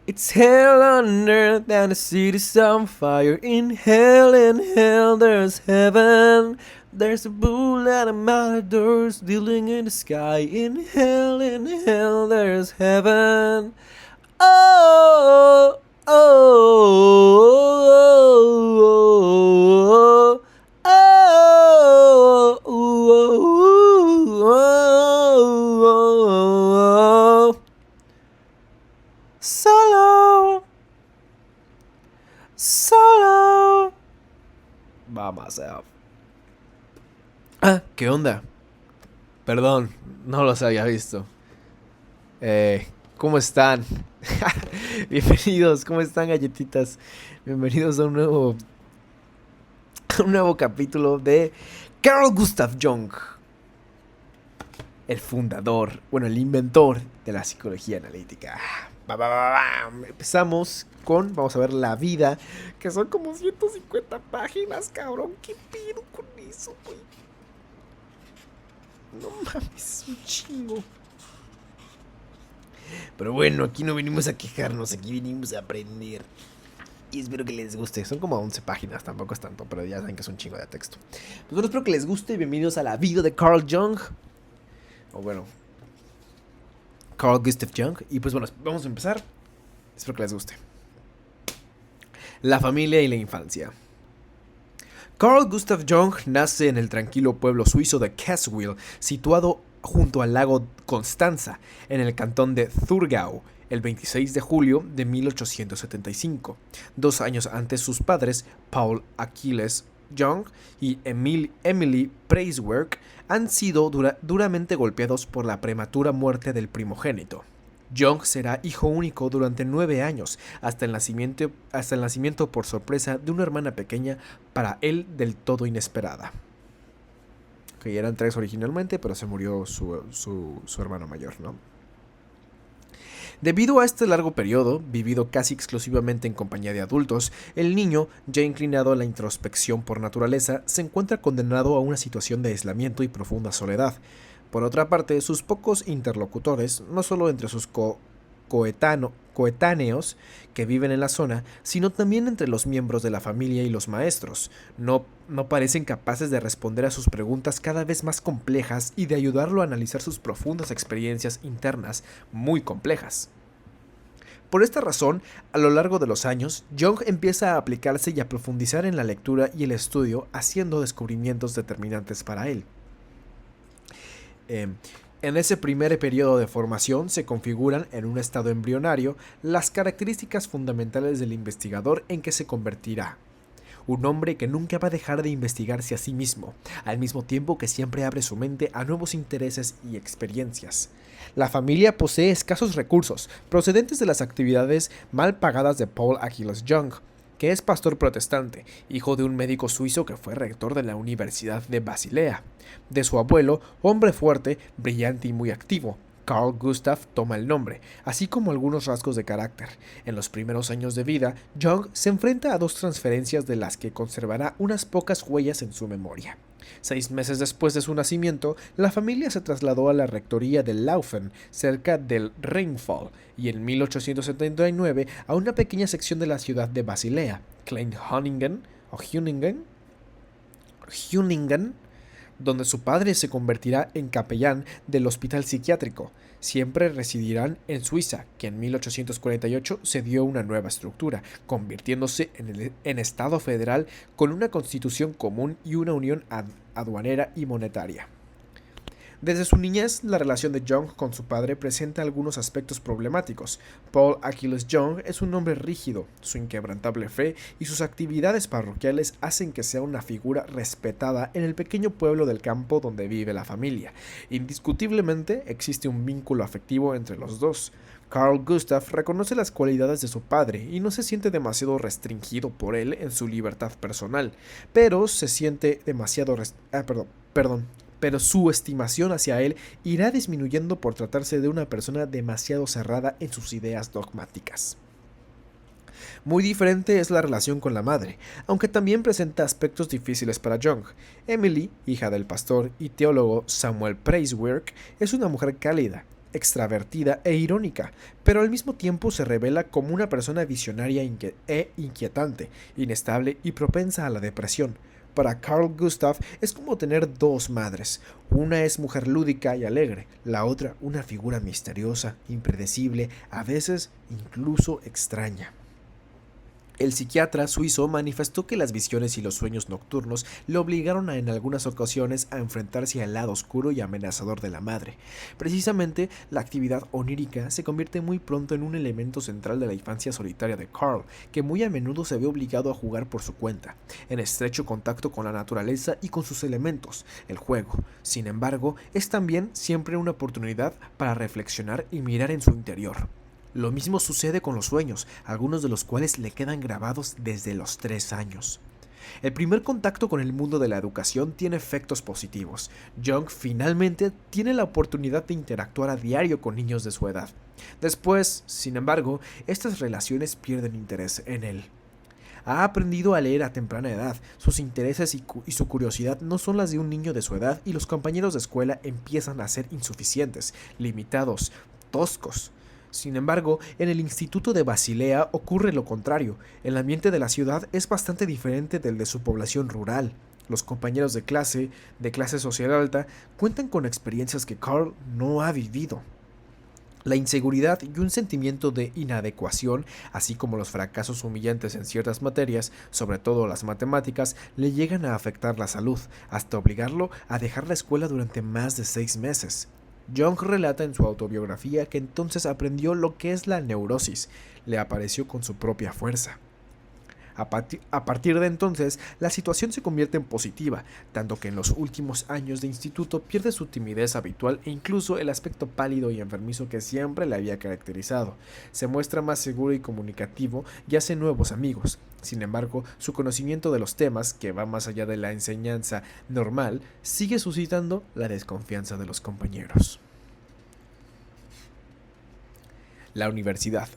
It's hell on earth and the city's on fire. In hell there's heaven. There's a bull and a matadors dealing in the sky. In hell there's heaven. Oh, oh, oh, oh, oh, oh, solo, solo. Vamos a... ¿Qué onda? Perdón, no los había visto. ¿Cómo están? Bienvenidos, ¿cómo están, galletitas? Bienvenidos a un nuevo capítulo de Carl Gustav Jung, el fundador, el inventor de la psicología analítica. Empezamos con, vamos a ver la vida, que son como 150 páginas, cabrón. ¿Qué pido con eso, güey? No mames, es un chingo. Pero bueno, aquí no venimos a quejarnos, aquí venimos a aprender. Y espero que les guste. Son como 11 páginas, tampoco es tanto, pero ya saben que es un chingo de texto. Pues bueno, espero que les guste. Bienvenidos a la vida de Carl Jung. Carl Gustav Jung. Y pues bueno, vamos a empezar. Espero que les guste. La familia y la infancia. Carl Gustav Jung nace en el tranquilo pueblo suizo de Kesswil, situado junto al lago Constanza, en el cantón de Thurgau, el 26 de julio de 1875. 2 años antes, sus padres, Paul Achilles Jung y Emily Preiswerk, han sido duramente golpeados por la prematura muerte del primogénito. Jung será hijo único durante 9 años, hasta el nacimiento por sorpresa de una hermana pequeña, para él del todo inesperada. Que eran 3 originalmente, pero se murió su hermano mayor, ¿no? Debido a este largo periodo, vivido casi exclusivamente en compañía de adultos, el niño, ya inclinado a la introspección por naturaleza, se encuentra condenado a una situación de aislamiento y profunda soledad. Por otra parte, sus pocos interlocutores, no solo entre sus coetáneos que viven en la zona, sino también entre los miembros de la familia y los maestros, no parecen capaces de responder a sus preguntas cada vez más complejas y de ayudarlo a analizar sus profundas experiencias internas muy complejas. Por esta razón, a lo largo de los años, Jung empieza a aplicarse y a profundizar en la lectura y el estudio, haciendo descubrimientos determinantes para él. En ese primer periodo de formación se configuran, en un estado embrionario, las características fundamentales del investigador en que se convertirá. Un hombre que nunca va a dejar de investigarse a sí mismo, al mismo tiempo que siempre abre su mente a nuevos intereses y experiencias. La familia posee escasos recursos, procedentes de las actividades mal pagadas de Paul Achilles Jung, que es pastor protestante, hijo de un médico suizo que fue rector de la Universidad de Basilea. De su abuelo, hombre fuerte, brillante y muy activo, Carl Gustav toma el nombre, así como algunos rasgos de carácter. En los primeros años de vida, Jung se enfrenta a 2 transferencias de las que conservará unas pocas huellas en su memoria. 6 meses después de su nacimiento, la familia se trasladó a la rectoría de Laufen, cerca del Rheinfall, y en 1879 a una pequeña sección de la ciudad de Basilea, Kleinhöningen, donde su padre se convertirá en capellán del hospital psiquiátrico. Siempre residirán en Suiza, que en 1848 se dio una nueva estructura, convirtiéndose en Estado federal con una constitución común y una unión aduanera y monetaria. Desde su niñez, la relación de Jung con su padre presenta algunos aspectos problemáticos. Paul Achilles Jung es un hombre rígido, su inquebrantable fe y sus actividades parroquiales hacen que sea una figura respetada en el pequeño pueblo del campo donde vive la familia. Indiscutiblemente existe un vínculo afectivo entre los dos. Carl Gustav reconoce las cualidades de su padre y no se siente demasiado restringido por él en su libertad personal, pero se siente demasiado pero su estimación hacia él irá disminuyendo por tratarse de una persona demasiado cerrada en sus ideas dogmáticas. Muy diferente es la relación con la madre, aunque también presenta aspectos difíciles para Jung. Emily, hija del pastor y teólogo Samuel Preiswerk, es una mujer cálida, extravertida e irónica, pero al mismo tiempo se revela como una persona visionaria e inquietante, inestable y propensa a la depresión. Para Carl Gustav es como tener dos madres. Una es mujer lúdica y alegre, la otra una figura misteriosa, impredecible, a veces incluso extraña. El psiquiatra suizo manifestó que las visiones y los sueños nocturnos le obligaron en algunas ocasiones a enfrentarse al lado oscuro y amenazador de la madre. Precisamente, la actividad onírica se convierte muy pronto en un elemento central de la infancia solitaria de Carl, que muy a menudo se ve obligado a jugar por su cuenta, en estrecho contacto con la naturaleza y con sus elementos, el juego. Sin embargo, es también siempre una oportunidad para reflexionar y mirar en su interior. Lo mismo sucede con los sueños, algunos de los cuales le quedan grabados desde los 3 años. El primer contacto con el mundo de la educación tiene efectos positivos. Jung finalmente tiene la oportunidad de interactuar a diario con niños de su edad. Después, sin embargo, estas relaciones pierden interés en él. Ha aprendido a leer a temprana edad, sus intereses y su curiosidad no son las de un niño de su edad y los compañeros de escuela empiezan a ser insuficientes, limitados, toscos. Sin embargo, en el Instituto de Basilea ocurre lo contrario. El ambiente de la ciudad es bastante diferente del de su población rural. Los compañeros de clase social alta, cuentan con experiencias que Carl no ha vivido. La inseguridad y un sentimiento de inadecuación, así como los fracasos humillantes en ciertas materias, sobre todo las matemáticas, le llegan a afectar la salud, hasta obligarlo a dejar la escuela durante más de 6 meses. Jung relata en su autobiografía que entonces aprendió lo que es la neurosis, le apareció con su propia fuerza. A partir de entonces, la situación se convierte en positiva, tanto que en los últimos años de instituto pierde su timidez habitual e incluso el aspecto pálido y enfermizo que siempre le había caracterizado. Se muestra más seguro y comunicativo y hace nuevos amigos. Sin embargo, su conocimiento de los temas, que va más allá de la enseñanza normal, sigue suscitando la desconfianza de los compañeros. La universidad.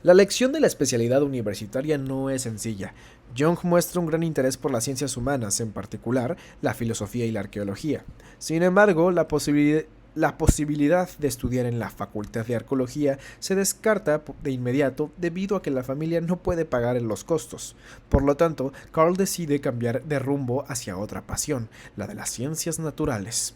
La elección de la especialidad universitaria no es sencilla. Jung muestra un gran interés por las ciencias humanas, en particular la filosofía y la arqueología. Sin embargo, la posibilidad de estudiar en la Facultad de Arqueología se descarta de inmediato debido a que la familia no puede pagar los costos. Por lo tanto, Carl decide cambiar de rumbo hacia otra pasión, la de las ciencias naturales.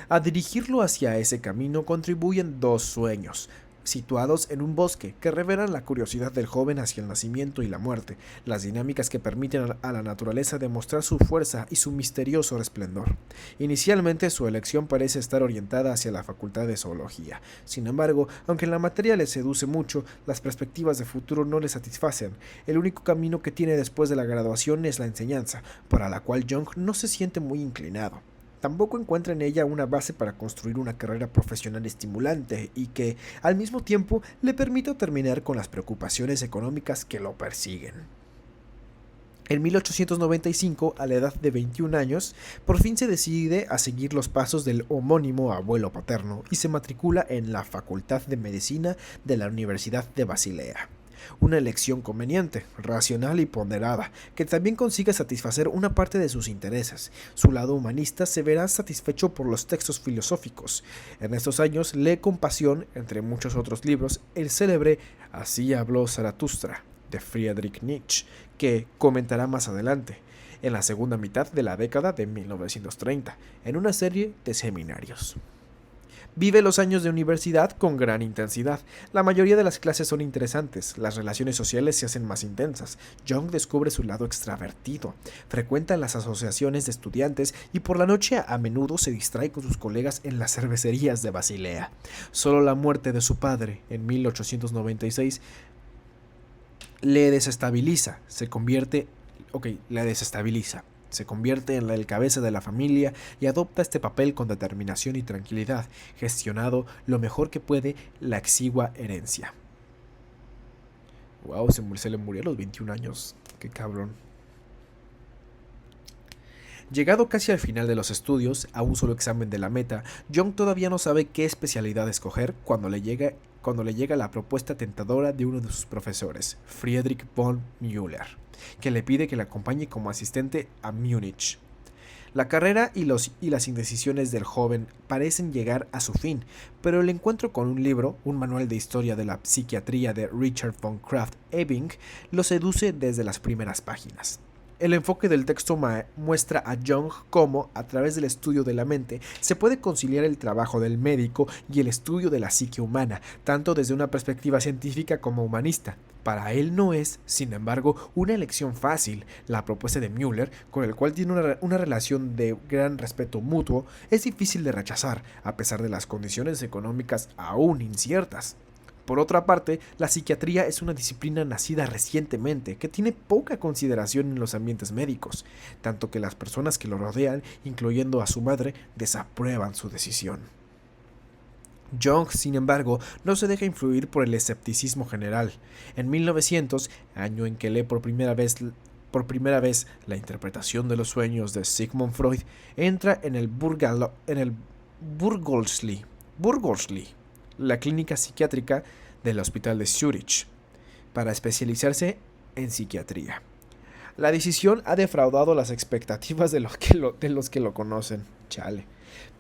A dirigirlo hacia ese camino contribuyen dos sueños, situados en un bosque, que revelan la curiosidad del joven hacia el nacimiento y la muerte, las dinámicas que permiten a la naturaleza demostrar su fuerza y su misterioso esplendor. Inicialmente su elección parece estar orientada hacia la Facultad de Zoología. Sin embargo, aunque la materia le seduce mucho, las perspectivas de futuro no le satisfacen. El único camino que tiene después de la graduación es la enseñanza, para la cual Jung no se siente muy inclinado. Tampoco encuentra en ella una base para construir una carrera profesional estimulante y que, al mismo tiempo, le permita terminar con las preocupaciones económicas que lo persiguen. En 1895, a la edad de 21 años, por fin se decide a seguir los pasos del homónimo abuelo paterno y se matricula en la Facultad de Medicina de la Universidad de Basilea. Una elección conveniente, racional y ponderada, que también consigue satisfacer una parte de sus intereses. Su lado humanista se verá satisfecho por los textos filosóficos. En estos años lee con pasión, entre muchos otros libros, el célebre Así habló Zaratustra, de Friedrich Nietzsche, que comentará más adelante, en la segunda mitad de la década de 1930, en una serie de seminarios. Vive los años de universidad con gran intensidad. La mayoría de las clases son interesantes, las relaciones sociales se hacen más intensas. Jung descubre su lado extravertido, frecuenta las asociaciones de estudiantes y por la noche a menudo se distrae con sus colegas en las cervecerías de Basilea. Solo la muerte de su padre, en 1896, le desestabiliza, se convierte en el cabeza de la familia y adopta este papel con determinación y tranquilidad, gestionado lo mejor que puede la exigua herencia. Wow, se le murió a los 21 años. Qué cabrón. Llegado casi al final de los estudios, a un solo examen de la meta, Jung todavía no sabe qué especialidad escoger cuando le llega la propuesta tentadora de uno de sus profesores, Friedrich von Müller, que le pide que le acompañe como asistente a Múnich. La carrera y las indecisiones del joven parecen llegar a su fin, pero el encuentro con un libro, un manual de historia de la psiquiatría de Richard von Krafft-Ebing, lo seduce desde las primeras páginas. El enfoque del texto muestra a Jung cómo, a través del estudio de la mente, se puede conciliar el trabajo del médico y el estudio de la psique humana, tanto desde una perspectiva científica como humanista. Para él no es, sin embargo, una elección fácil. La propuesta de Müller, con el cual tiene una relación de gran respeto mutuo, es difícil de rechazar, a pesar de las condiciones económicas aún inciertas. Por otra parte, la psiquiatría es una disciplina nacida recientemente que tiene poca consideración en los ambientes médicos, tanto que las personas que lo rodean, incluyendo a su madre, desaprueban su decisión. Jung, sin embargo, no se deja influir por el escepticismo general. En 1900, año en que lee por primera vez la interpretación de los sueños de Sigmund Freud, entra en el Burgosli, la clínica psiquiátrica del Hospital de Zúrich, para especializarse en psiquiatría. La decisión ha defraudado las expectativas de los que lo conocen. Chale.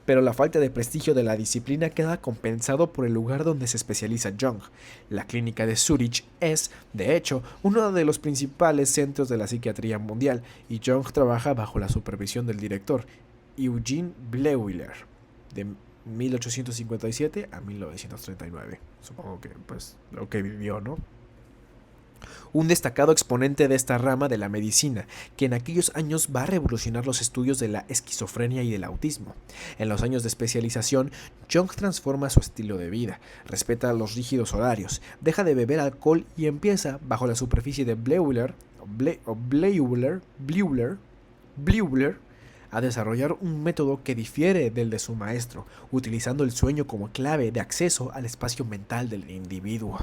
Pero la falta de prestigio de la disciplina queda compensado por el lugar donde se especializa Jung. La clínica de Zúrich es, de hecho, uno de los principales centros de la psiquiatría mundial, y Jung trabaja bajo la supervisión del director, Eugene Bleuler, de 1857 a 1939. Supongo que, pues, lo que vivió, ¿no? Un destacado exponente de esta rama de la medicina, que en aquellos años va a revolucionar los estudios de la esquizofrenia y del autismo. En los años de especialización, Jung transforma su estilo de vida, respeta los rígidos horarios, deja de beber alcohol y empieza, bajo la superficie de Bleuler, a desarrollar un método que difiere del de su maestro, utilizando el sueño como clave de acceso al espacio mental del individuo.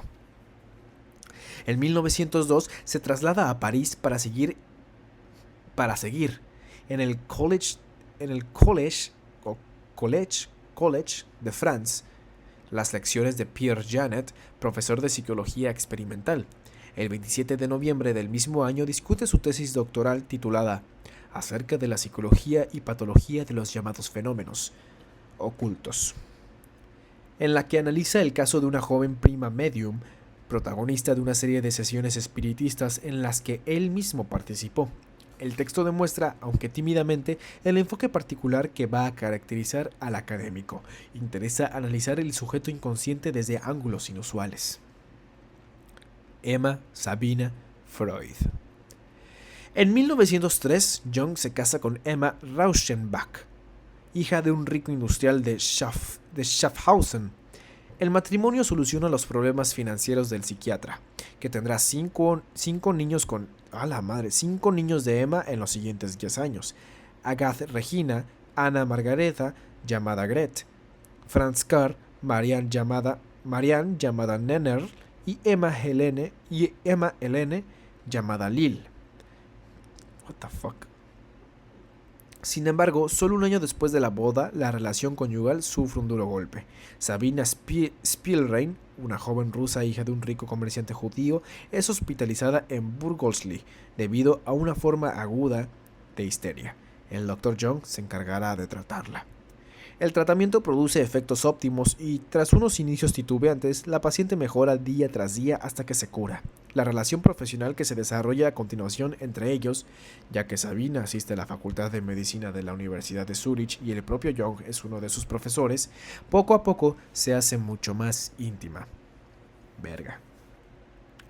En 1902 se traslada a París para seguir en el Collège de France las lecciones de Pierre Janet, profesor de psicología experimental. El 27 de noviembre del mismo año discute su tesis doctoral titulada acerca de la psicología y patología de los llamados fenómenos ocultos, en la que analiza el caso de una joven prima medium, protagonista de una serie de sesiones espiritistas en las que él mismo participó. El texto demuestra, aunque tímidamente, el enfoque particular que va a caracterizar al académico. Interesa analizar el sujeto inconsciente desde ángulos inusuales. Emma Sabina Freud. En 1903, Jung se casa con Emma Rauschenbach, hija de un rico industrial de Schaffhausen. El matrimonio soluciona los problemas financieros del psiquiatra, que tendrá cinco niños de Emma en los siguientes 10 años. Agathe Regina, Anna Margareta, llamada Gret, Franz Karl, Marianne llamada Nenner, y Emma Helene, llamada Lil. What the fuck? Sin embargo, solo un año después de la boda, la relación conyugal sufre un duro golpe. Sabina Spielrein, una joven rusa hija de un rico comerciante judío, es hospitalizada en Burgosli debido a una forma aguda de histeria. El Dr. Jung se encargará de tratarla. El tratamiento produce efectos óptimos y, tras unos inicios titubeantes, la paciente mejora día tras día hasta que se cura. La relación profesional que se desarrolla a continuación entre ellos, ya que Sabina asiste a la Facultad de Medicina de la Universidad de Zúrich y el propio Jung es uno de sus profesores, poco a poco se hace mucho más íntima.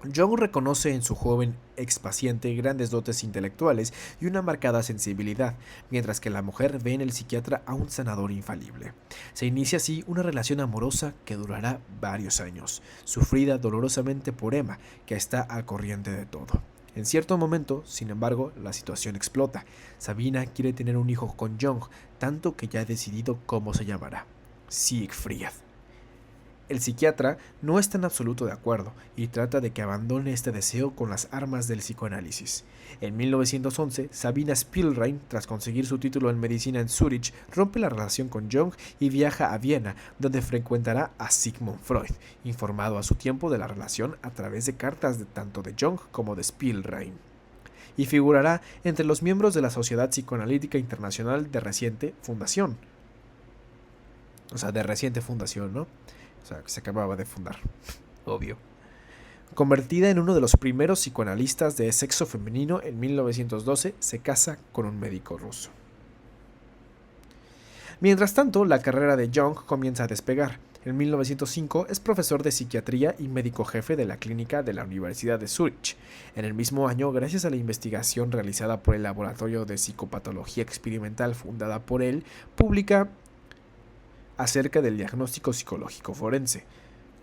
Jung reconoce en su joven expaciente grandes dotes intelectuales y una marcada sensibilidad, mientras que la mujer ve en el psiquiatra a un sanador infalible. Se inicia así una relación amorosa que durará varios años, sufrida dolorosamente por Emma, que está al corriente de todo. En cierto momento, sin embargo, la situación explota. Sabina quiere tener un hijo con Jung, tanto que ya ha decidido cómo se llamará: Siegfried. El psiquiatra no está en absoluto de acuerdo y trata de que abandone este deseo con las armas del psicoanálisis. En 1911, Sabina Spielrein, tras conseguir su título en medicina en Zúrich, rompe la relación con Jung y viaja a Viena, donde frecuentará a Sigmund Freud, informado a su tiempo de la relación a través de cartas tanto de Jung como de Spielrein. y figurará entre los miembros de la Sociedad Psicoanalítica Internacional de reciente fundación. O sea, de reciente fundación, ¿no? O sea, que se acababa de fundar. Obvio. Convertida en uno de los primeros psicoanalistas de sexo femenino en 1912, se casa con un médico ruso. Mientras tanto, la carrera de Jung comienza a despegar. En 1905 es profesor de psiquiatría y médico jefe de la clínica de la Universidad de Zúrich. En el mismo año, gracias a la investigación realizada por el Laboratorio de Psicopatología Experimental fundada por él, publica acerca del diagnóstico psicológico forense.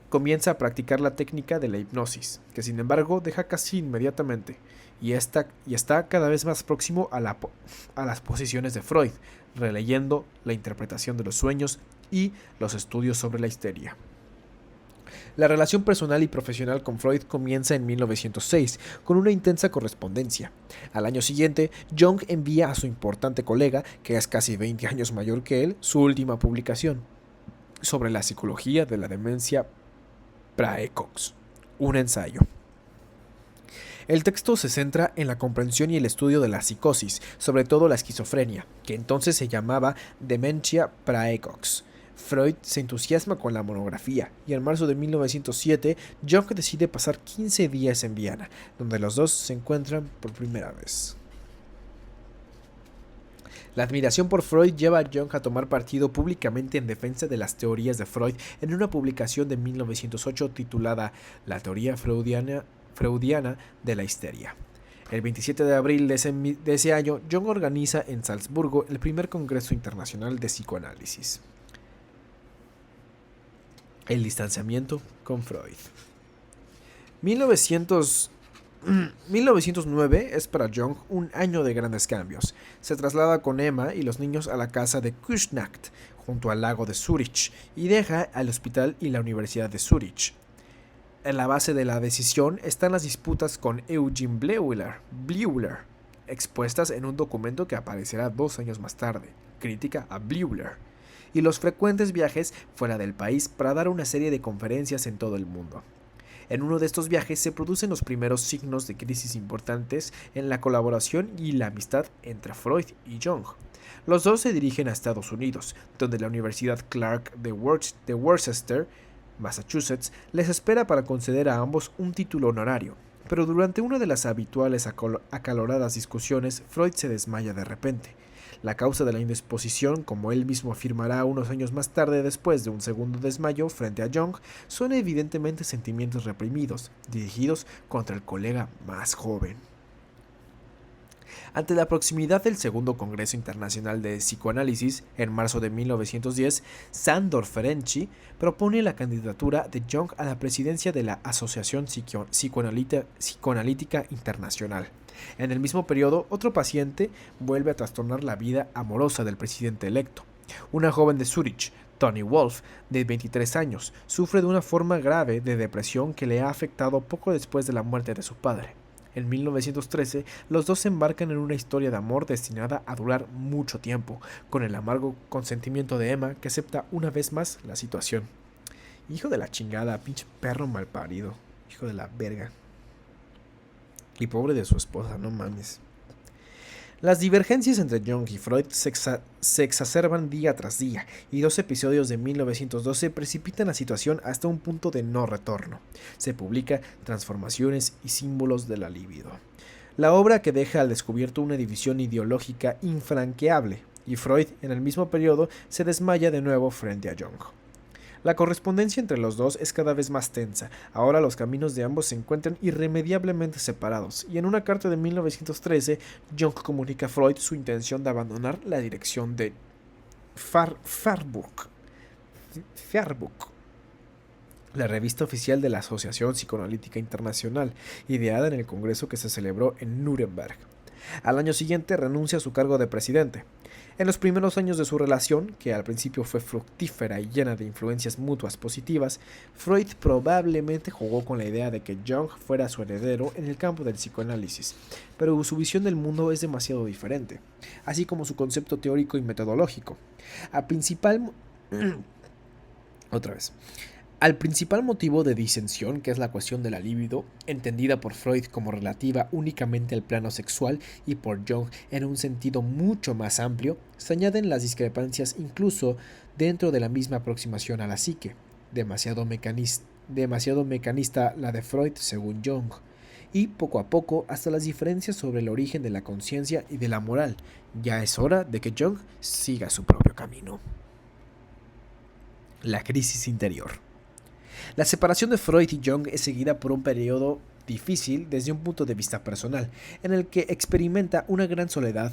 Comienza a practicar la técnica de la hipnosis, que sin embargo deja casi inmediatamente, y está cada vez más próximo a las posiciones de Freud, releyendo la interpretación de los sueños y los estudios sobre la histeria. La relación personal y profesional con Freud comienza en 1906, con una intensa correspondencia. Al año siguiente, Jung envía a su importante colega, que es casi 20 años mayor que él, su última publicación, sobre la psicología de la demencia Praecox, un ensayo. El texto se centra en la comprensión y el estudio de la psicosis, sobre todo la esquizofrenia, que entonces se llamaba Dementia Praecox. Freud se entusiasma con la monografía y en marzo de 1907 Jung decide pasar 15 días en Viena, donde los dos se encuentran por primera vez. La admiración por Freud lleva a Jung a tomar partido públicamente en defensa de las teorías de Freud en una publicación de 1908 titulada La teoría freudiana de la histeria. El 27 de abril de ese año, Jung organiza en Salzburgo el primer Congreso Internacional de Psicoanálisis. El distanciamiento con Freud. 1909 es para Jung un año de grandes cambios. Se traslada con Emma y los niños a la casa de Küsnacht, junto al lago de Zúrich, y deja el hospital y la Universidad de Zúrich. En la base de la decisión están las disputas con Eugen Bleuler, expuestas en un documento que aparecerá 2 años más tarde, Crítica a Bleuler, y los frecuentes viajes fuera del país para dar una serie de conferencias en todo el mundo. En uno de estos viajes se producen los primeros signos de crisis importantes en la colaboración y la amistad entre Freud y Jung. Los dos se dirigen a Estados Unidos, donde la Universidad Clark de Worcester, Massachusetts, les espera para conceder a ambos un título honorario. Pero durante una de las habituales acaloradas discusiones, Freud se desmaya de repente. La causa de la indisposición, como él mismo afirmará unos años más tarde después de un segundo desmayo frente a Jung, son evidentemente sentimientos reprimidos, dirigidos contra el colega más joven. Ante la proximidad del Segundo Congreso Internacional de Psicoanálisis, en marzo de 1910, Sándor Ferenczi propone la candidatura de Jung a la presidencia de la Asociación Psicoanalítica Internacional. En el mismo periodo, otro paciente vuelve a trastornar la vida amorosa del presidente electo. Una joven de Zúrich, Toni Wolf, de 23 años, sufre de una forma grave de depresión que le ha afectado poco después de la muerte de su padre. En 1913, los dos se embarcan en una historia de amor destinada a durar mucho tiempo, con el amargo consentimiento de Emma, que acepta una vez más la situación. Hijo de la chingada, pinche perro malparido, hijo de la verga. Y pobre de su esposa, no mames. Las divergencias entre Jung y Freud se exacerban día tras día, y 2 episodios de 1912 precipitan la situación hasta un punto de no retorno. Se publica Transformaciones y símbolos de la libido, la obra que deja al descubierto una división ideológica infranqueable, y Freud en el mismo periodo se desmaya de nuevo frente a Jung. La correspondencia entre los dos es cada vez más tensa. Ahora los caminos de ambos se encuentran irremediablemente separados, y en una carta de 1913, Jung comunica a Freud su intención de abandonar la dirección de Farbuk, la revista oficial de la Asociación Psicoanalítica Internacional, ideada en el congreso que se celebró en Nuremberg. Al año siguiente renuncia a su cargo de presidente. En los primeros años de su relación, que al principio fue fructífera y llena de influencias mutuas positivas, Freud probablemente jugó con la idea de que Jung fuera su heredero en el campo del psicoanálisis, pero su visión del mundo es demasiado diferente, así como su concepto teórico y metodológico. Al principal motivo de disensión, que es la cuestión de la libido, entendida por Freud como relativa únicamente al plano sexual y por Jung en un sentido mucho más amplio, se añaden las discrepancias incluso dentro de la misma aproximación a la psique, demasiado mecanista la de Freud según Jung, y poco a poco hasta las diferencias sobre el origen de la conciencia y de la moral. Ya es hora de que Jung siga su propio camino. La crisis interior. La separación de Freud y Jung es seguida por un periodo difícil desde un punto de vista personal, en el que experimenta una gran soledad,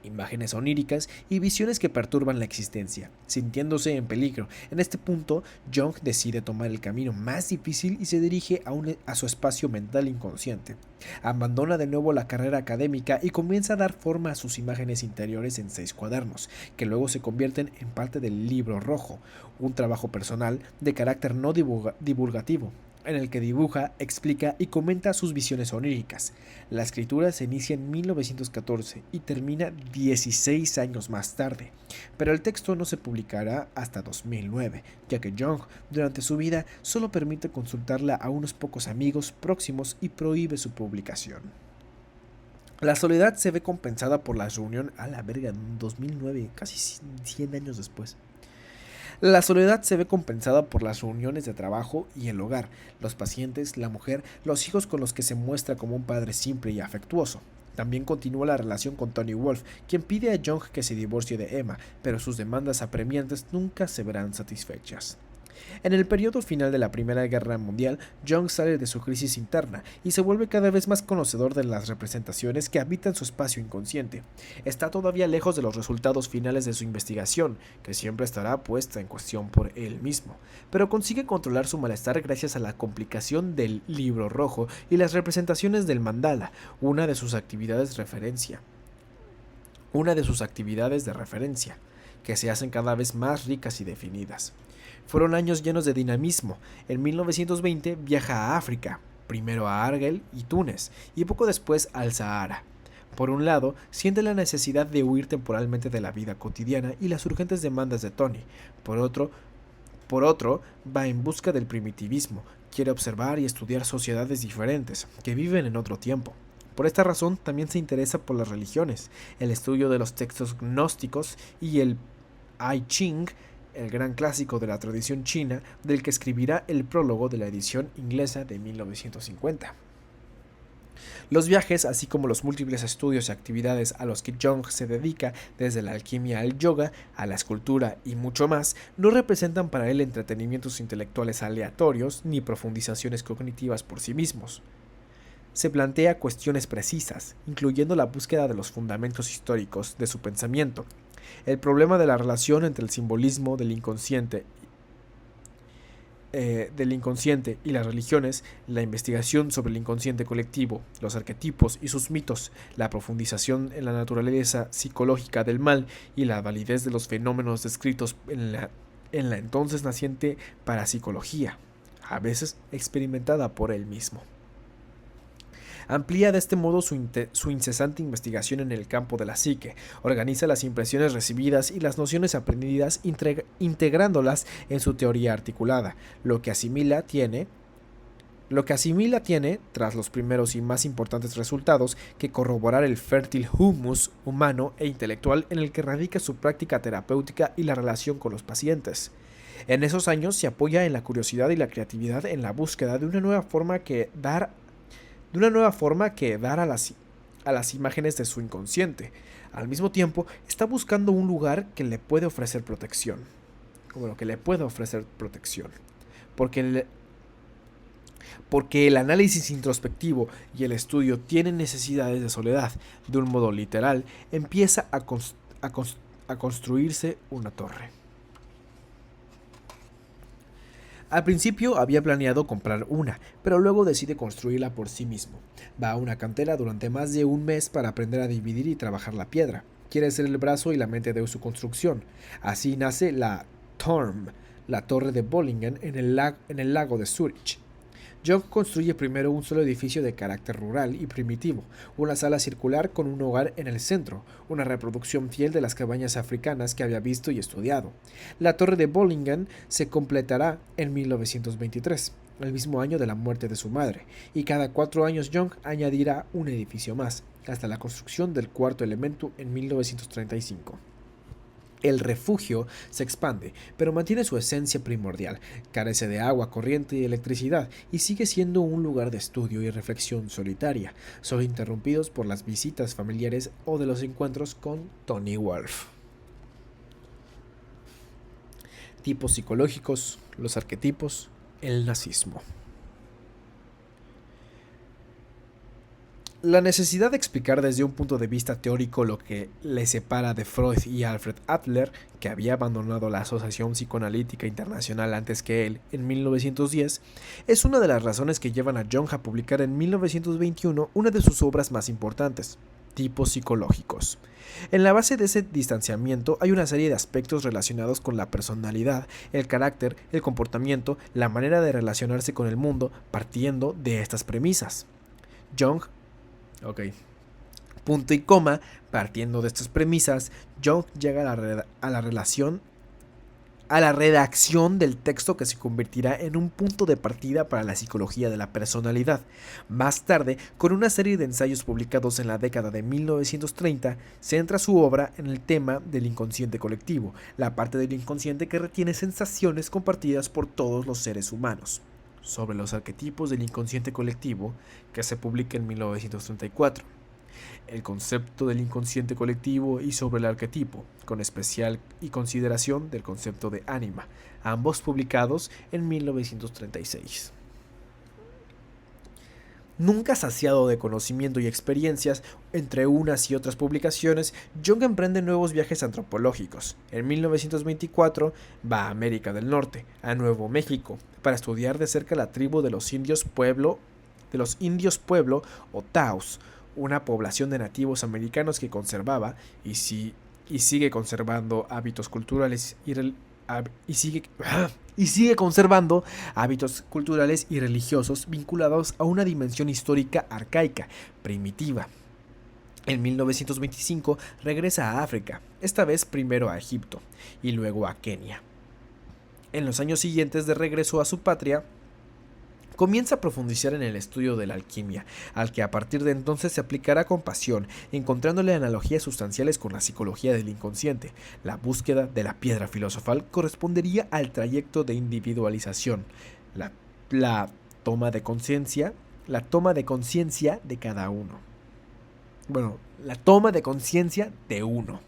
imágenes oníricas y visiones que perturban la existencia, sintiéndose en peligro. En este punto, Jung decide tomar el camino más difícil y se dirige a su espacio mental inconsciente. Abandona de nuevo la carrera académica y comienza a dar forma a sus imágenes interiores en 6 cuadernos, que luego se convierten en parte del Libro Rojo, un trabajo personal de carácter no divulgativo, en el que dibuja, explica y comenta sus visiones oníricas. La escritura se inicia en 1914 y termina 16 años más tarde, pero el texto no se publicará hasta 2009, ya que Jung, durante su vida, solo permite consultarla a unos pocos amigos próximos y prohíbe su publicación. La soledad se ve compensada por la reunión a la verga en 2009, casi 100 años después. La soledad se ve compensada por las reuniones de trabajo y el hogar, los pacientes, la mujer, los hijos con los que se muestra como un padre simple y afectuoso. También continúa la relación con Tony Wolff, quien pide a Jung que se divorcie de Emma, pero sus demandas apremiantes nunca se verán satisfechas. En el periodo final de la Primera Guerra Mundial, Jung sale de su crisis interna y se vuelve cada vez más conocedor de las representaciones que habitan su espacio inconsciente. Está todavía lejos de los resultados finales de su investigación, que siempre estará puesta en cuestión por él mismo, pero consigue controlar su malestar gracias a la complicación del Libro Rojo y las representaciones del mandala, una de sus actividades de referencia, que se hacen cada vez más ricas y definidas. Fueron años llenos de dinamismo. En 1920 viaja a África, primero a Argel y Túnez, y poco después al Sahara. Por un lado, siente la necesidad de huir temporalmente de la vida cotidiana y las urgentes demandas de Tony. Por otro, va en busca del primitivismo. Quiere observar y estudiar sociedades diferentes, que viven en otro tiempo. Por esta razón, también se interesa por las religiones, el estudio de los textos gnósticos y el I Ching, el gran clásico de la tradición china, del que escribirá el prólogo de la edición inglesa de 1950. Los viajes, así como los múltiples estudios y actividades a los que Jung se dedica, desde la alquimia al yoga, a la escultura y mucho más, no representan para él entretenimientos intelectuales aleatorios ni profundizaciones cognitivas por sí mismos. Se plantea cuestiones precisas, incluyendo la búsqueda de los fundamentos históricos de su pensamiento, el problema de la relación entre el simbolismo del inconsciente y las religiones, la investigación sobre el inconsciente colectivo, los arquetipos y sus mitos, la profundización en la naturaleza psicológica del mal y la validez de los fenómenos descritos en la entonces naciente parapsicología, a veces experimentada por él mismo. Amplía de este modo su incesante investigación en el campo de la psique, organiza las impresiones recibidas y las nociones aprendidas integrándolas en su teoría articulada. Lo que asimila tiene, tras los primeros y más importantes resultados, que corroborar el fértil humus humano e intelectual en el que radica su práctica terapéutica y la relación con los pacientes. En esos años se apoya en la curiosidad y la creatividad en la búsqueda de una nueva forma que dar a las imágenes de su inconsciente. Al mismo tiempo, está buscando un lugar que le puede ofrecer protección. Porque el análisis introspectivo y el estudio tienen necesidades de soledad. De un modo literal, empieza a construirse una torre. Al principio había planeado comprar una, pero luego decide construirla por sí mismo. Va a una cantera durante más de un mes para aprender a dividir y trabajar la piedra. Quiere ser el brazo y la mente de su construcción. Así nace la Turm, la torre de Bollingen en el lago de Zurich. Jung construye primero un solo edificio de carácter rural y primitivo, una sala circular con un hogar en el centro, una reproducción fiel de las cabañas africanas que había visto y estudiado. La torre de Bollingen se completará en 1923, el mismo año de la muerte de su madre, y cada 4 años Jung añadirá un edificio más, hasta la construcción del cuarto elemento en 1935. El refugio se expande, pero mantiene su esencia primordial, carece de agua corriente y electricidad, y sigue siendo un lugar de estudio y reflexión solitaria, solo interrumpidos por las visitas familiares o de los encuentros con Tony Wolff. Tipos psicológicos, los arquetipos, el nazismo. La necesidad de explicar desde un punto de vista teórico lo que le separa de Freud y Alfred Adler, que había abandonado la Asociación Psicoanalítica Internacional antes que él en 1910, es una de las razones que llevan a Jung a publicar en 1921 una de sus obras más importantes, Tipos psicológicos. En la base de ese distanciamiento hay una serie de aspectos relacionados con la personalidad, el carácter, el comportamiento, la manera de relacionarse con el mundo, partiendo de estas premisas. Jung Ok. Punto y coma, partiendo de estas premisas, Jung llega a la relación, a la redacción del texto que se convertirá en un punto de partida para la psicología de la personalidad. Más tarde, con una serie de ensayos publicados en la década de 1930, centra su obra en el tema del inconsciente colectivo, la parte del inconsciente que retiene sensaciones compartidas por todos los seres humanos. Sobre los arquetipos del inconsciente colectivo, que se publica en 1934. El concepto del inconsciente colectivo y sobre el arquetipo, con especial y consideración del concepto de ánima, ambos publicados en 1936. Nunca saciado de conocimiento y experiencias, entre unas y otras publicaciones, Jung emprende nuevos viajes antropológicos. En 1924 va a América del Norte, a Nuevo México, para estudiar de cerca la tribu de los indios pueblo o Taos, una población de nativos americanos que conservaba y sigue conservando hábitos culturales y sigue conservando hábitos culturales y religiosos vinculados a una dimensión histórica arcaica, primitiva. En 1925 regresa a África, esta vez primero a Egipto y luego a Kenia. En los años siguientes de regreso a su patria, comienza a profundizar en el estudio de la alquimia, al que a partir de entonces se aplicará con pasión, encontrándole analogías sustanciales con la psicología del inconsciente. La búsqueda de la piedra filosofal correspondería al trayecto de individualización, la toma de conciencia de cada uno. La toma de conciencia de uno.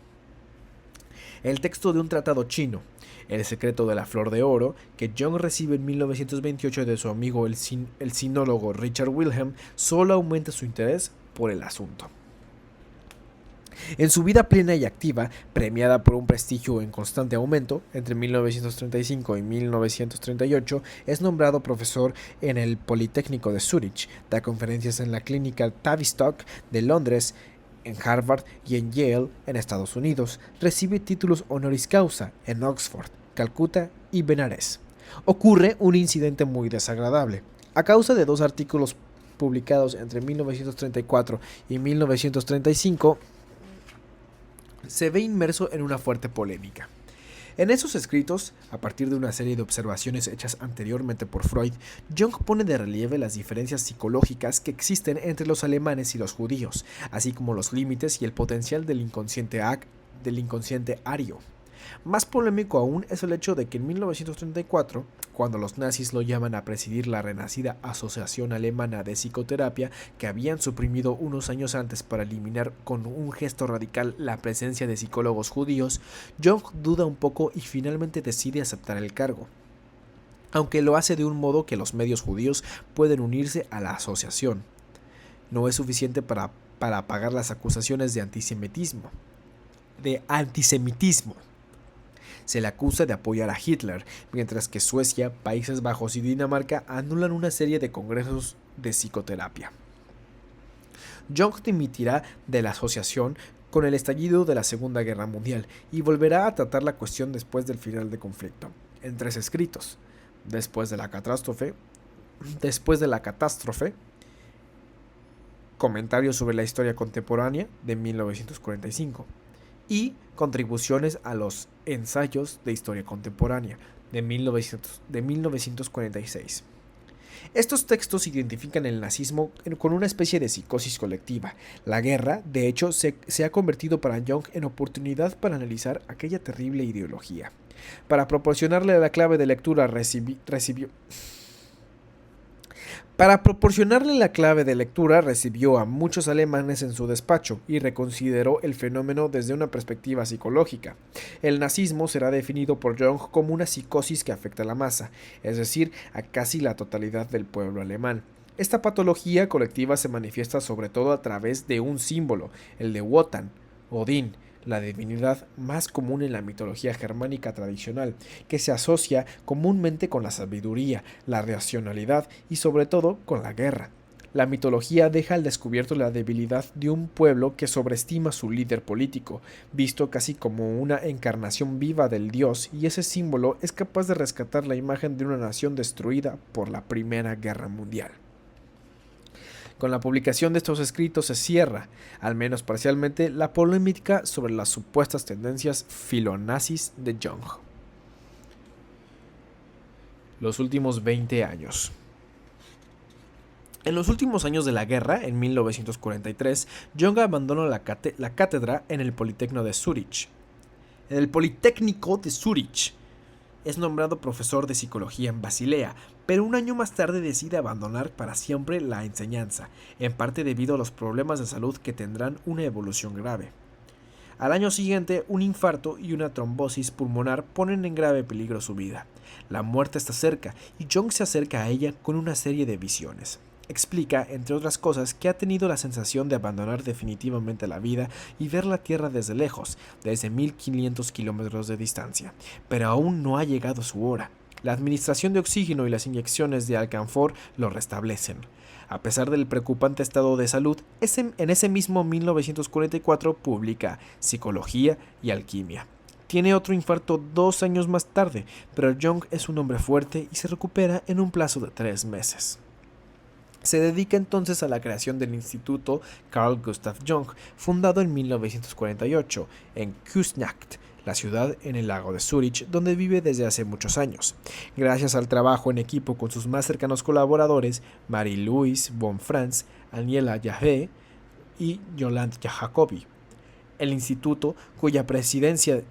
El texto de un tratado chino, El secreto de la flor de oro, que Jung recibe en 1928 de su amigo el sinólogo Richard Wilhelm, solo aumenta su interés por el asunto. En su vida plena y activa, premiada por un prestigio en constante aumento, entre 1935 y 1938 es nombrado profesor en el Politécnico de Zúrich, da conferencias en la clínica Tavistock de Londres, en Harvard y en Yale, en Estados Unidos. Recibe títulos honoris causa en Oxford, Calcuta y Benares. Ocurre un incidente muy desagradable. A causa de 2 artículos publicados entre 1934 y 1935, se ve inmerso en una fuerte polémica. En esos escritos, a partir de una serie de observaciones hechas anteriormente por Freud, Jung pone de relieve las diferencias psicológicas que existen entre los alemanes y los judíos, así como los límites y el potencial del inconsciente ario. Más polémico aún es el hecho de que en 1934, cuando los nazis lo llaman a presidir la renacida Asociación Alemana de Psicoterapia, que habían suprimido unos años antes para eliminar con un gesto radical la presencia de psicólogos judíos, Jung duda un poco y finalmente decide aceptar el cargo, aunque lo hace de un modo que los medios judíos pueden unirse a la asociación. No es suficiente para apagar las acusaciones de antisemitismo. Se le acusa de apoyar a Hitler, mientras que Suecia, Países Bajos y Dinamarca anulan una serie de congresos de psicoterapia. Jung dimitirá de la asociación con el estallido de la Segunda Guerra Mundial y volverá a tratar la cuestión después del final del conflicto, en 3 escritos. Después de la catástrofe, Después de la catástrofe, Comentarios sobre la historia contemporánea de 1945 y Contribuciones a los ensayos de historia contemporánea de 1946. Estos textos identifican el nazismo con una especie de psicosis colectiva. La guerra, de hecho, se ha convertido para Jung en oportunidad para analizar aquella terrible ideología. Para proporcionarle la clave de lectura recibió a muchos alemanes en su despacho y reconsideró el fenómeno desde una perspectiva psicológica. El nazismo será definido por Jung como una psicosis que afecta a la masa, es decir, a casi la totalidad del pueblo alemán. Esta patología colectiva se manifiesta sobre todo a través de un símbolo, el de Wotan, Odín, la divinidad más común en la mitología germánica tradicional, que se asocia comúnmente con la sabiduría, la racionalidad y sobre todo con la guerra. La mitología deja al descubierto la debilidad de un pueblo que sobreestima a su líder político, visto casi como una encarnación viva del dios, y ese símbolo es capaz de rescatar la imagen de una nación destruida por la Primera Guerra Mundial. Con la publicación de estos escritos se cierra, al menos parcialmente, la polémica sobre las supuestas tendencias filonazis de Jung. Los últimos 20 años. En los últimos años de la guerra, en 1943, Jung abandonó la cátedra en el Politécnico de Zúrich. Es nombrado profesor de psicología en Basilea, pero un año más tarde decide abandonar para siempre la enseñanza, en parte debido a los problemas de salud que tendrán una evolución grave. Al año siguiente, un infarto y una trombosis pulmonar ponen en grave peligro su vida. La muerte está cerca y Jung se acerca a ella con una serie de visiones. Explica, entre otras cosas, que ha tenido la sensación de abandonar definitivamente la vida y ver la Tierra desde lejos, desde 1500 kilómetros de distancia, pero aún no ha llegado su hora. La administración de oxígeno y las inyecciones de alcanfor lo restablecen. A pesar del preocupante estado de salud, en ese mismo 1944 publica Psicología y Alquimia. Tiene otro infarto 2 años más tarde, pero Jung es un hombre fuerte y se recupera en un plazo de 3 meses. Se dedica entonces a la creación del Instituto Carl Gustav Jung, fundado en 1948 en Küsnacht, la ciudad en el lago de Zúrich, donde vive desde hace muchos años. Gracias al trabajo en equipo con sus más cercanos colaboradores, Marie-Louise von Franz, Aniela Jahve y Yolande Jacobi. El instituto, cuya presidencia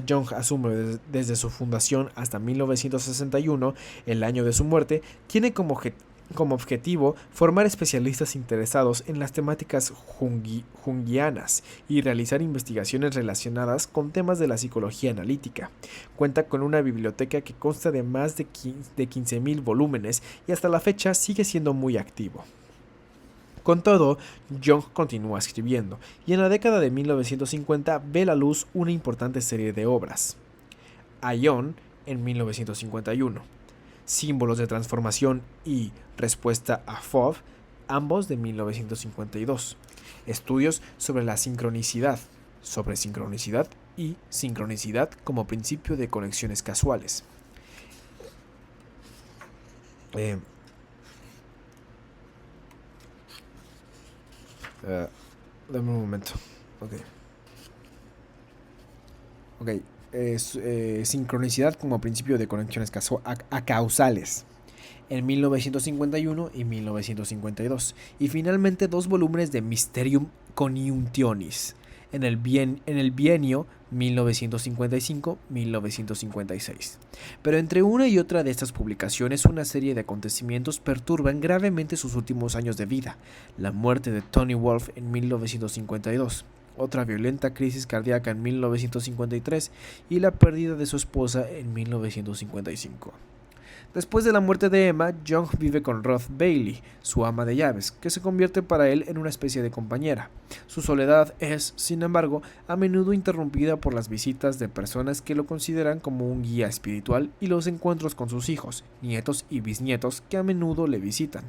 Jung asume desde su fundación hasta 1961, el año de su muerte, tiene como objetivo formar especialistas interesados en las temáticas junguianas y realizar investigaciones relacionadas con temas de la psicología analítica. Cuenta con una biblioteca que consta de más de 15.000 volúmenes y hasta la fecha sigue siendo muy activo. Con todo, Jung continúa escribiendo, y en la década de 1950 ve la luz una importante serie de obras. Aion, en 1951, Símbolos de transformación y Respuesta a Fauve, ambos de 1952. Estudios sobre la sincronicidad, y sincronicidad como principio de conexiones casuales. Dame un momento. Sincronicidad como principio de conexiones causales. En 1951 y 1952. Y finalmente 2 volúmenes de Mysterium Coniuntionis en el bienio 1955-1956. Pero entre una y otra de estas publicaciones, una serie de acontecimientos perturban gravemente sus últimos años de vida. La muerte de Tony Wolff en 1952, otra violenta crisis cardíaca en 1953 y la pérdida de su esposa en 1955. Después de la muerte de Emma, Jung vive con Ruth Bailey, su ama de llaves, que se convierte para él en una especie de compañera. Su soledad es, sin embargo, a menudo interrumpida por las visitas de personas que lo consideran como un guía espiritual y los encuentros con sus hijos, nietos y bisnietos que a menudo le visitan.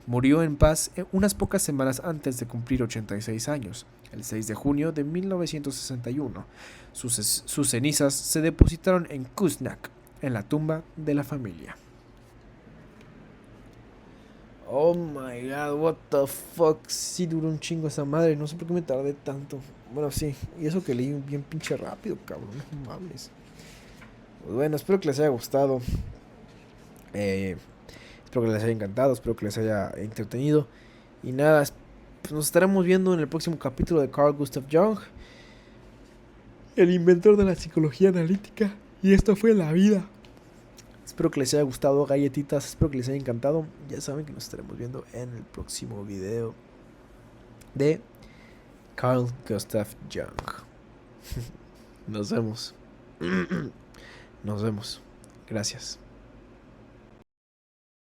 Murió en paz unas pocas semanas antes de cumplir 86 años, el 6 de junio de 1961. Sus cenizas se depositaron en Küsnacht, en la tumba de la familia. Oh my god, what the fuck. Sí duró un chingo esa madre. No sé por qué me tardé tanto. Bueno, sí. Y eso que leí bien pinche rápido, cabrón. No mames. Pues bueno, espero que les haya gustado. Eh, Espero que les haya encantado. Espero que les haya entretenido. Y nada, pues nos estaremos viendo en el próximo capítulo de Carl Gustav Jung, el inventor de la psicología analítica. Y esto fue la vida. Espero que les haya gustado, galletitas. Espero que les haya encantado. Ya saben que nos estaremos viendo en el próximo video de Carl Gustav Jung. Nos vemos. Nos vemos. Gracias.